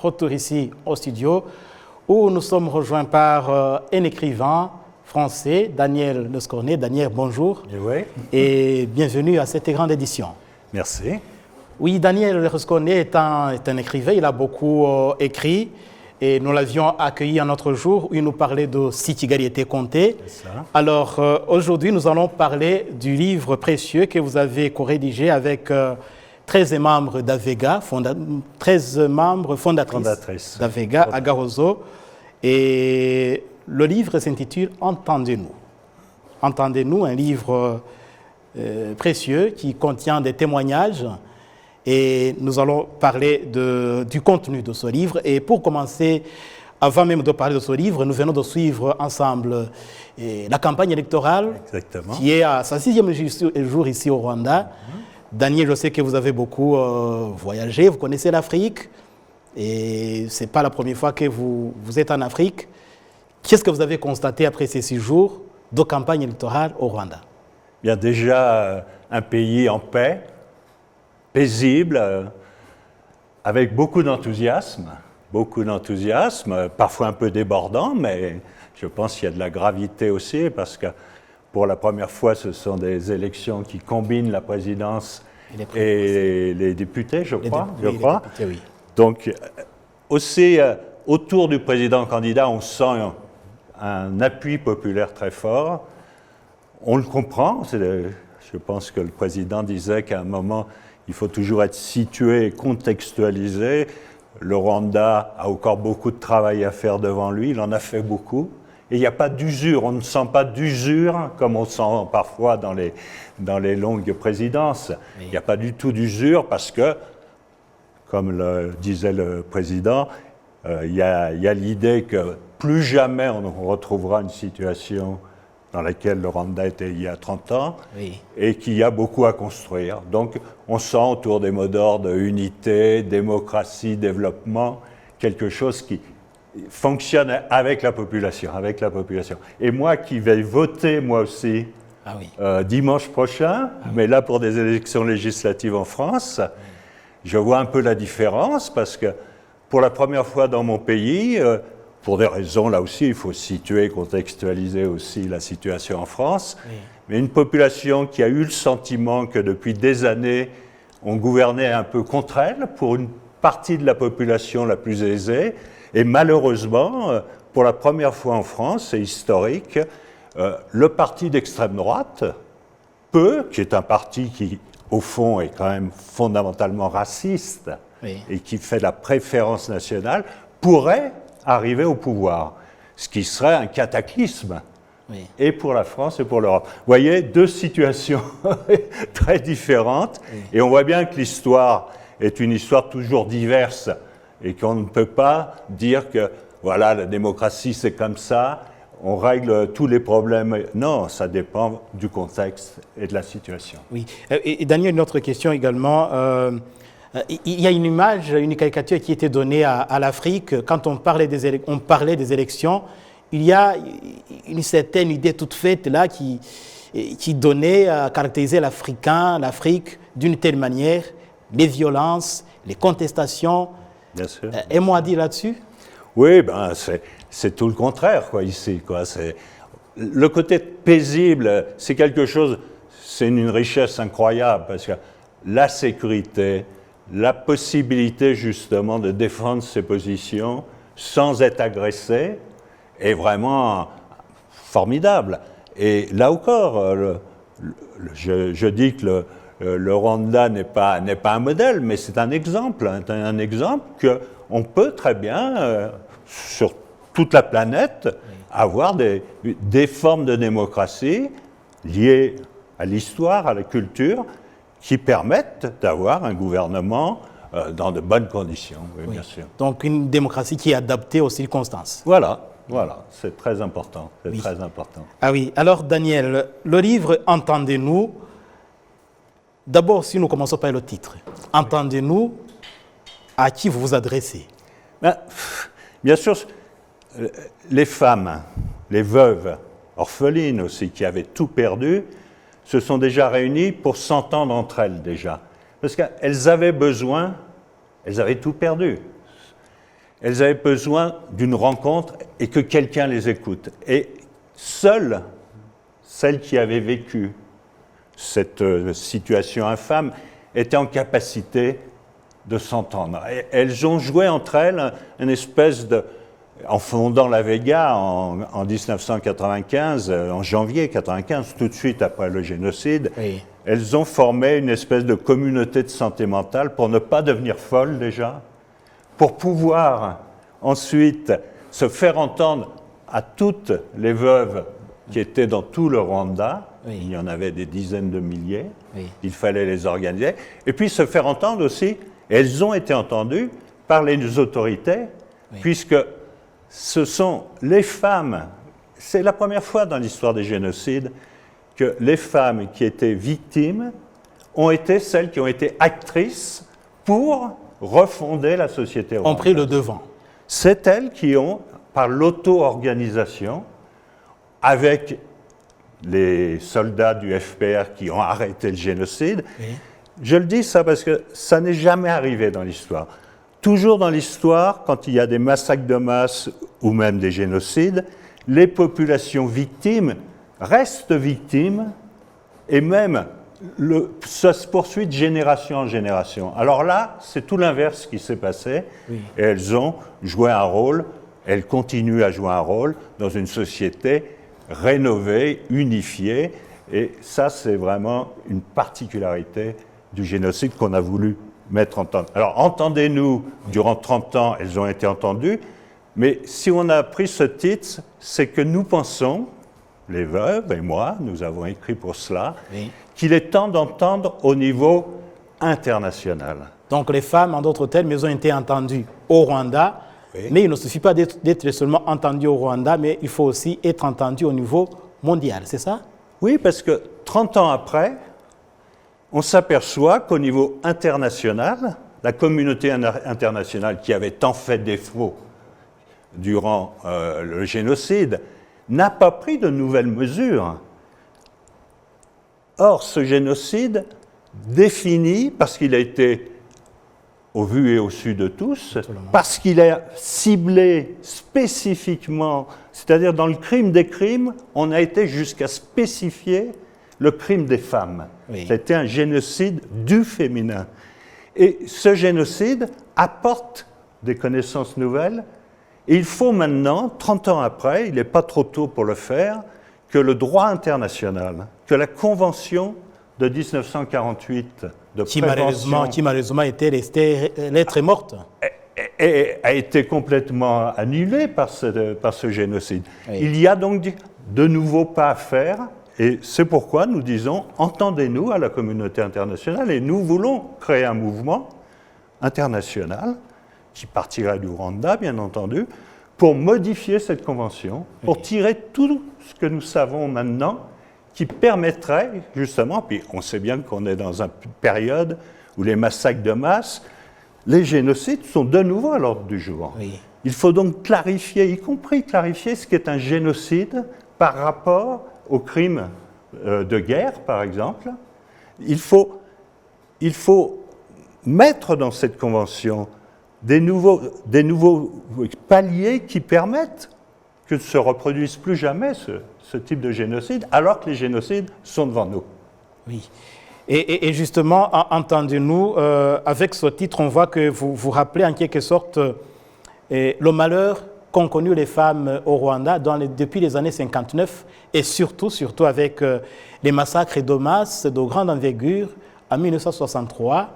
retour ici au studio où nous sommes rejoints par un écrivain français, Daniel Lescornet. Daniel, bonjour. Et bienvenue à cette grande édition. Merci. Oui, Daniel Lescornet est un écrivain, il a beaucoup écrit. Et nous l'avions accueilli un autre jour où il nous parlait de Sitigariété Conté. Alors aujourd'hui, nous allons parler du livre précieux que vous avez co-rédigé avec 13 membres d'Avega, 13 membres fondatrices d'Avega à Garozo. Et le livre s'intitule Entendez-nous. Entendez-nous, un livre précieux qui contient des témoignages. Et nous allons parler du contenu de ce livre. Et pour commencer, avant même de parler de ce livre, nous venons de suivre ensemble la campagne électorale. Exactement. Qui est à sa 6e jour ici au Rwanda. Daniel, je sais que vous avez beaucoup voyagé, vous connaissez l'Afrique. Et ce n'est pas la première fois que vous êtes en Afrique. Qu'est-ce que vous avez constaté après ces 6 jours de campagne électorale au Rwanda? Bien, déjà, un pays en paix, paisible, avec beaucoup d'enthousiasme, parfois un peu débordant, mais je pense qu'il y a de la gravité aussi, parce que pour la première fois, ce sont des élections qui combinent la présidence et les députés, je crois. Députés, oui. Donc, aussi, autour du président candidat, on sent un appui populaire très fort. On le comprend. Je pense que le président disait qu'à un moment, il faut toujours être situé et contextualisé. Le Rwanda a encore beaucoup de travail à faire devant lui, il en a fait beaucoup. Et il n'y a pas d'usure, on ne sent pas d'usure comme on sent parfois dans les longues présidences. Il n'y a pas du tout d'usure parce que, comme le disait le président, il y a l'idée que plus jamais on retrouvera une situation dans laquelle le Rwanda était il y a 30 ans, et qu'il y a beaucoup à construire. Donc, on sent autour des mots d'ordre unité, démocratie, développement, quelque chose qui fonctionne avec la population. Et moi qui vais voter, moi aussi, dimanche prochain, mais là pour des élections législatives en France, je vois un peu la différence, parce que pour la première fois dans mon pays, pour des raisons, là aussi, il faut situer, contextualiser aussi la situation en France. Mais une population qui a eu le sentiment que depuis des années, on gouvernait un peu contre elle, pour une partie de la population la plus aisée. Et malheureusement, pour la première fois en France, c'est historique, le parti d'extrême droite, qui est un parti qui, au fond, est quand même fondamentalement raciste, et qui fait de la préférence nationale, pourrait arriver au pouvoir, ce qui serait un cataclysme, et pour la France et pour l'Europe. Vous voyez, deux situations très différentes, et on voit bien que l'histoire est une histoire toujours diverse, et qu'on ne peut pas dire que, voilà, la démocratie c'est comme ça, on règle tous les problèmes. Non, ça dépend du contexte et de la situation. Oui, et Daniel, une autre question également. Il y a une image, une caricature qui était donnée à l'Afrique. Quand on parlait des élections, il y a une certaine idée toute faite là qui donnait à caractériser l'Afrique d'une telle manière, les violences, les contestations. Bien sûr. Et moi à dire là-dessus? Oui, c'est tout le contraire ici. Le côté paisible, c'est quelque chose, c'est une richesse incroyable, parce que la sécurité, la possibilité justement de défendre ses positions sans être agressé est vraiment formidable. Et là encore, je dis que le Rwanda n'est pas un modèle, mais c'est un exemple qu'on peut très bien, sur toute la planète, avoir des formes de démocratie liées à l'histoire, à la culture, qui permettent d'avoir un gouvernement dans de bonnes conditions, bien sûr. Donc une démocratie qui est adaptée aux circonstances. Voilà, c'est très important, très important. Ah oui, alors Daniel, le livre « Entendez-nous », d'abord si nous commençons par le titre, « Entendez-nous », à qui vous vous adressez? Bien sûr, les femmes, les veuves, orphelines aussi, qui avaient tout perdu, se sont déjà réunies pour s'entendre entre elles déjà. Parce qu'elles avaient besoin, elles avaient tout perdu. elles avaient besoin d'une rencontre et que quelqu'un les écoute. Et seules celles qui avaient vécu cette situation infâme étaient en capacité de s'entendre. Elles ont joué entre elles une espèce de... En fondant la Vega en 1995, en janvier 1995, tout de suite après le génocide, Oui. elles ont formé une espèce de communauté de santé mentale pour ne pas devenir folles déjà, pour pouvoir ensuite se faire entendre à toutes les veuves qui étaient dans tout le Rwanda. Oui. Il y en avait des dizaines de milliers. Oui. Il fallait les organiser. Et puis se faire entendre aussi, elles ont été entendues par les autorités, Oui. puisque ce sont les femmes, c'est la première fois dans l'histoire des génocides que les femmes qui étaient victimes ont été celles qui ont été actrices pour refonder la société rwandaise. Ont pris le devant. C'est elles qui ont, par l'auto-organisation, avec les soldats du FPR qui ont arrêté le génocide, Oui. je le dis ça parce que ça n'est jamais arrivé dans l'histoire. Toujours dans l'histoire, quand il y a des massacres de masse ou même des génocides, les populations victimes restent victimes et même ça se poursuit de génération en génération. Alors là, c'est tout l'inverse qui s'est passé. Oui. Et elles ont joué un rôle, elles continuent à jouer un rôle dans une société rénovée, unifiée. Et ça, c'est vraiment une particularité du génocide qu'on a voulu mettre en temps. Alors, entendez-nous, durant 30 ans, elles ont été entendues, mais si on a pris ce titre, c'est que nous pensons, les veuves et moi, nous avons écrit pour cela, Oui. qu'il est temps d'entendre au niveau international. Donc les femmes, en d'autres termes, elles ont été entendues au Rwanda, Oui. mais il ne suffit pas d'être seulement entendues au Rwanda, mais il faut aussi être entendues au niveau mondial, c'est ça? Oui, parce que 30 ans après, on s'aperçoit qu'au niveau international, la communauté internationale qui avait tant fait défaut durant le génocide n'a pas pris de nouvelles mesures. Or, ce génocide défini, parce qu'il a été au vu et au su de tous, parce qu'il a ciblé spécifiquement, c'est-à-dire dans le crime des crimes, on a été jusqu'à spécifier le crime des femmes. Oui. C'était un génocide du féminin. Et ce génocide apporte des connaissances nouvelles. Et il faut maintenant, 30 ans après, il n'est pas trop tôt pour le faire, que le droit international, que la Convention de 1948 de prévention Qui malheureusement était restée lettre morte. a été complètement annulée par ce génocide. Oui. Il y a donc de nouveaux pas à faire, et c'est pourquoi nous disons, entendez-nous à la communauté internationale, et nous voulons créer un mouvement international, qui partirait du Rwanda, bien entendu, pour modifier cette convention, pour tirer tout ce que nous savons maintenant, qui permettrait, justement, puis on sait bien qu'on est dans une période où les massacres de masse, les génocides sont de nouveau à l'ordre du jour. Oui. Il faut donc clarifier, y compris clarifier ce qu'est un génocide par rapport aux crimes de guerre, par exemple. Il faut mettre dans cette convention des nouveaux paliers qui permettent que ne se reproduise plus jamais ce type de génocide, alors que les génocides sont devant nous. Oui. Et justement, entendez-nous, avec ce titre, on voit que vous vous rappelez en quelque sorte le malheur qu'ont connu les femmes au Rwanda depuis les années 59 et surtout avec les massacres de masse de grande envergure en 1963.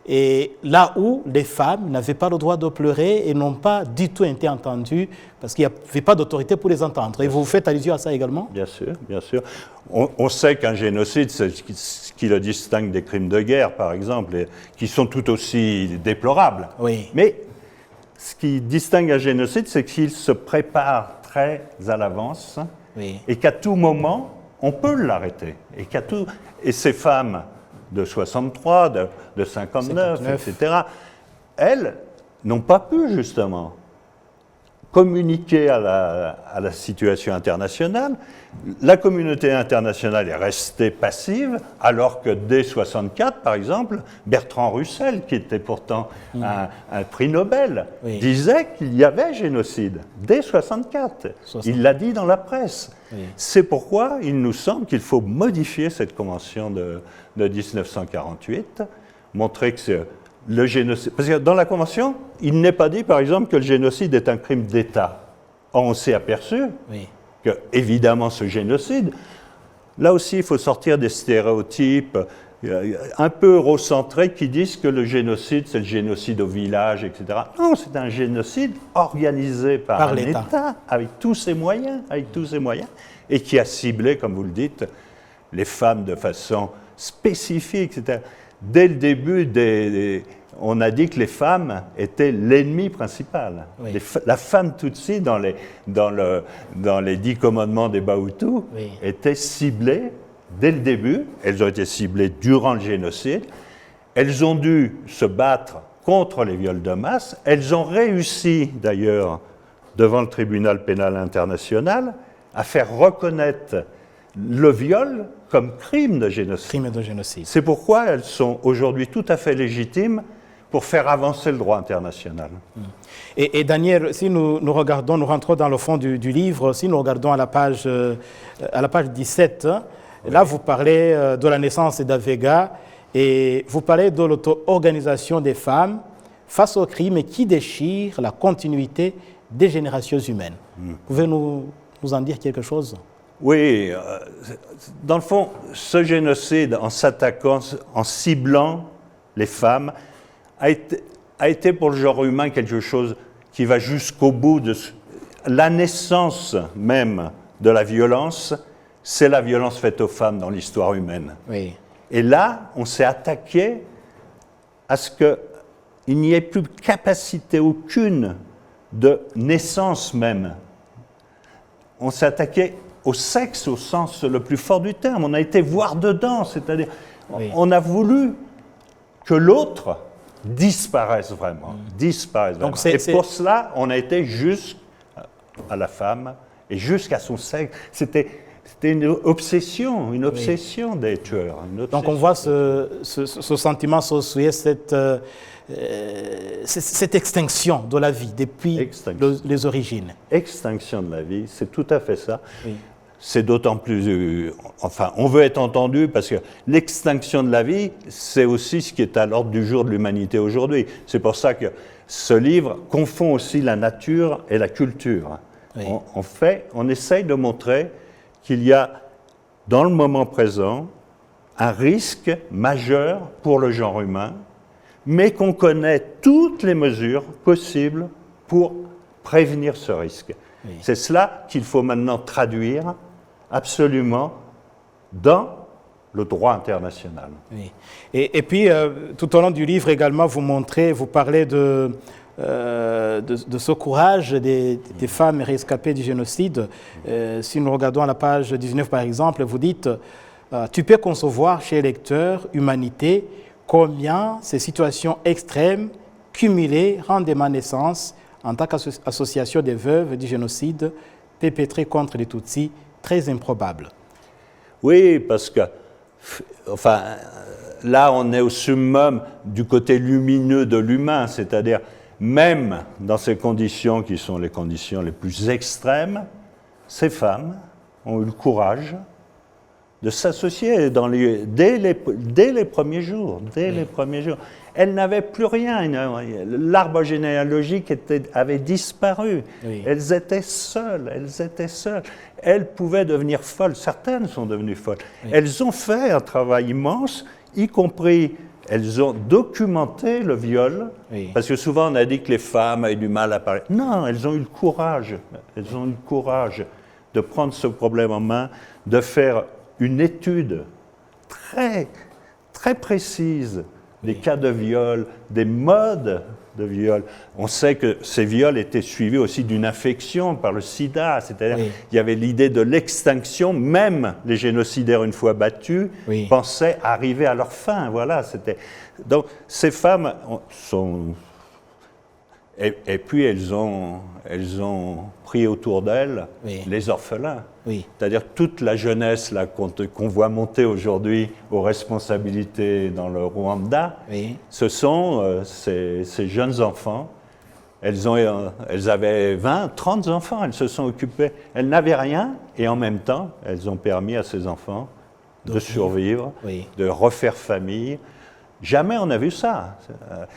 Et là où les femmes n'avaient pas le droit de pleurer et n'ont pas du tout été entendues parce qu'il n'y avait pas d'autorité pour les entendre. Et vous faites allusion à ça également? Bien sûr, bien sûr. On sait qu'un génocide, c'est ce qui le distingue des crimes de guerre, par exemple, et qui sont tout aussi déplorables. Oui. Mais ce qui distingue un génocide, c'est qu'il se prépare très à l'avance, Oui. et qu'à tout moment, on peut l'arrêter. Et ces femmes de 63, de 59, etc., elles n'ont pas pu, justement, communiqué à la situation internationale. La communauté internationale est restée passive, alors que dès 1964, par exemple, Bertrand Russell, qui était pourtant un prix Nobel, disait qu'il y avait génocide dès 1964. Il l'a dit dans la presse. C'est pourquoi il nous semble qu'il faut modifier cette convention de 1948, montrer que c'est le génocide. Parce que dans la convention, il n'est pas dit, par exemple, que le génocide est un crime d'État. Or, on s'est aperçu que, évidemment, ce génocide, là aussi, il faut sortir des stéréotypes un peu eurocentrés qui disent que le génocide, c'est le génocide au village, etc. Non, c'est un génocide organisé par un État, avec tous ses moyens, et qui a ciblé, comme vous le dites, les femmes de façon spécifique, etc. Dès le début, on a dit que les femmes étaient l'ennemi principal. La femme Tutsi, dans les 10 commandements des Bahutus, était ciblée dès le début. Elles ont été ciblées durant le génocide. Elles ont dû se battre contre les viols de masse. Elles ont réussi, d'ailleurs, devant le tribunal pénal international, à faire reconnaître le viol comme crime de génocide. C'est pourquoi elles sont aujourd'hui tout à fait légitimes pour faire avancer le droit international. Et Daniel, si nous regardons, nous rentrons dans le fond du livre, si nous regardons à la page 17, là vous parlez de la naissance d'Avega et vous parlez de l'auto-organisation des femmes face aux crimes qui déchirent la continuité des générations humaines. Pouvez-vous nous en dire quelque chose ? Oui, dans le fond, ce génocide, en s'attaquant, en ciblant les femmes, a été pour le genre humain quelque chose qui va jusqu'au bout de la naissance même de la violence. C'est la violence faite aux femmes dans l'histoire humaine. Et là, on s'est attaqué à ce qu'il n'y ait plus capacité aucune de naissance même. On s'est attaqué au sexe au sens le plus fort du terme. On a été voir dedans, c'est-à-dire on a voulu que l'autre disparaisse vraiment. Donc et pour cela, on a été jusqu'à la femme et jusqu'à son sexe. C'était une obsession des tueurs. Donc on voit ce sentiment associé, cette extinction de la vie depuis les origines. Extinction de la vie, c'est tout à fait ça. C'est d'autant plus... on veut être entendu parce que l'extinction de la vie, c'est aussi ce qui est à l'ordre du jour de l'humanité aujourd'hui. C'est pour ça que ce livre confond aussi la nature et la culture. On essaye de montrer qu'il y a, dans le moment présent, un risque majeur pour le genre humain, mais qu'on connaît toutes les mesures possibles pour prévenir ce risque. C'est cela qu'il faut maintenant traduire absolument dans le droit international. Et puis, tout au long du livre également, vous parlez de ce courage des femmes rescapées du génocide. Si nous regardons à la page 19, par exemple, vous dites « Tu peux concevoir, cher lecteur, humanité, combien ces situations extrêmes, cumulées, rendent ma naissance en tant qu'association des veuves du génocide perpétré contre les Tutsis, très improbable. » Oui, parce que, là, on est au summum du côté lumineux de l'humain, c'est-à-dire, même dans ces conditions qui sont les conditions les plus extrêmes, ces femmes ont eu le courage de s'associer dès les premiers jours. Elles n'avaient plus rien. L'arbre généalogique avait disparu. Elles étaient seules. Elles pouvaient devenir folles. Certaines sont devenues folles. Elles ont fait un travail immense, y compris, elles ont documenté le viol, parce que souvent on a dit que les femmes avaient du mal à parler. Non, elles ont eu le courage. Elles ont eu le courage de prendre ce problème en main, de faire une étude très, très précise des cas de viol, des modes de viol. On sait que ces viols étaient suivis aussi d'une infection par le sida, c'est-à-dire il y avait l'idée de l'extinction, même les génocidaires, une fois battus, pensaient arriver à leur fin. Voilà, donc ces femmes Et puis elles ont pris autour d'elles les orphelins. Oui. C'est-à-dire toute la jeunesse là, qu'on voit monter aujourd'hui aux responsabilités dans le Rwanda, ce sont ces jeunes enfants. Elles avaient 20, 30 enfants, elles se sont occupées. Elles n'avaient rien et en même temps, elles ont permis à ces enfants de survivre, de refaire famille. Jamais on a vu ça.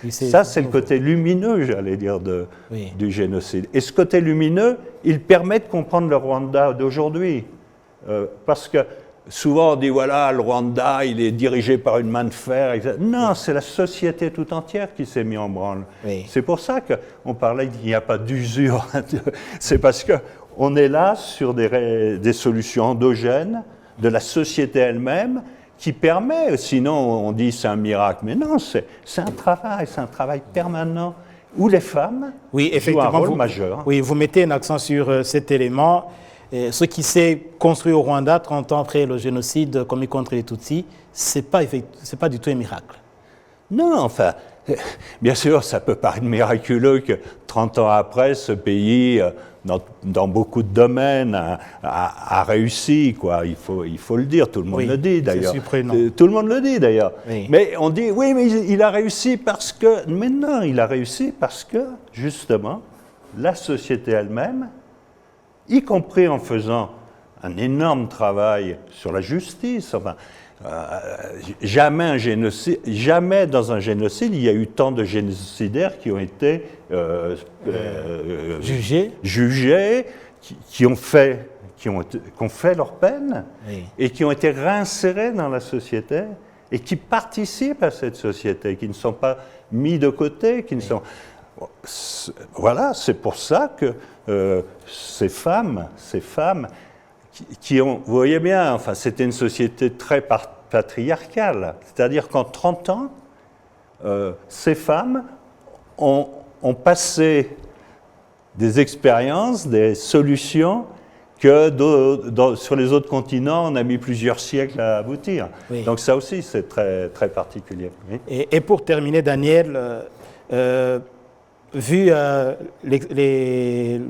Ça, c'est le côté lumineux, j'allais dire, du génocide. Et ce côté lumineux, il permet de comprendre le Rwanda d'aujourd'hui. Parce que souvent, on dit, voilà, le Rwanda, il est dirigé par une main de fer. Etc. Non, c'est la société tout entière qui s'est mise en branle. C'est pour ça qu'on parlait qu'il n'y a pas d'usure. C'est parce qu'on est là sur des solutions endogènes de la société elle-même, qui permet, sinon on dit c'est un miracle, mais non, c'est un travail permanent où les femmes jouent un rôle majeur. Oui, vous mettez un accent sur cet élément. Ce qui s'est construit au Rwanda 30 ans après le génocide commis contre les Tutsis, c'est pas du tout un miracle. Non, enfin, bien sûr, ça peut paraître miraculeux que 30 ans après, ce pays, dans beaucoup de domaines, a réussi, quoi. Il faut le dire, tout le monde le dit d'ailleurs. Tout le monde le dit d'ailleurs. Mais on dit, oui, mais il a réussi parce que... Mais non, il a réussi parce que, justement, la société elle-même, y compris en faisant un énorme travail sur la justice, enfin... jamais dans un génocide, il y a eu tant de génocidaires qui ont été jugés, qui ont fait leur peine et qui ont été réinsérés dans la société et qui participent à cette société, qui ne sont pas mis de côté, qui ne sont... Voilà, c'est pour ça que ces femmes qui ont, vous voyez bien, enfin, c'était une société très patriarcale. C'est-à-dire qu'en 30 ans, ces femmes ont passé des expériences, des solutions que sur les autres continents, on a mis plusieurs siècles à aboutir. Donc ça aussi, c'est très, très particulier. Et pour terminer, Daniel, vu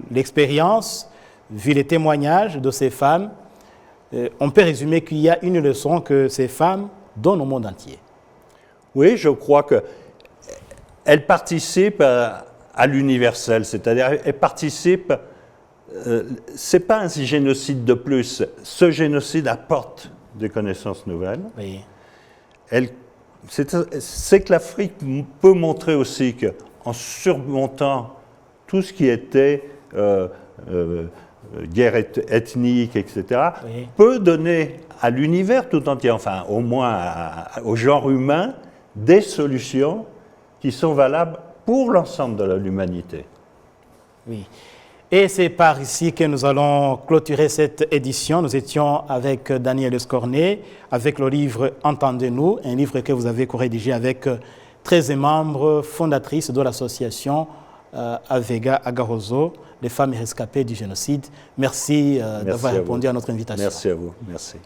l'expérience, vu les témoignages de ces femmes, on peut résumer qu'il y a une leçon que ces femmes donnent au monde entier. Oui, je crois qu'elles participent à l'universel, c'est-à-dire elles participent... ce n'est pas un génocide de plus. Ce génocide apporte des connaissances nouvelles. C'est que l'Afrique peut montrer aussi qu'en surmontant tout ce qui était... guerre ethnique, etc., peut donner à l'univers tout entier, enfin au moins au genre humain, des solutions qui sont valables pour l'ensemble de l'humanité. Oui. Et c'est par ici que nous allons clôturer cette édition. Nous étions avec Daniel Escornet, avec le livre « Entendez-nous », un livre que vous avez co-rédigé avec 13 membres fondatrices de l'association Avega Agarozo, les femmes rescapées du génocide. Merci d'avoir répondu à notre invitation. Merci à vous. Merci.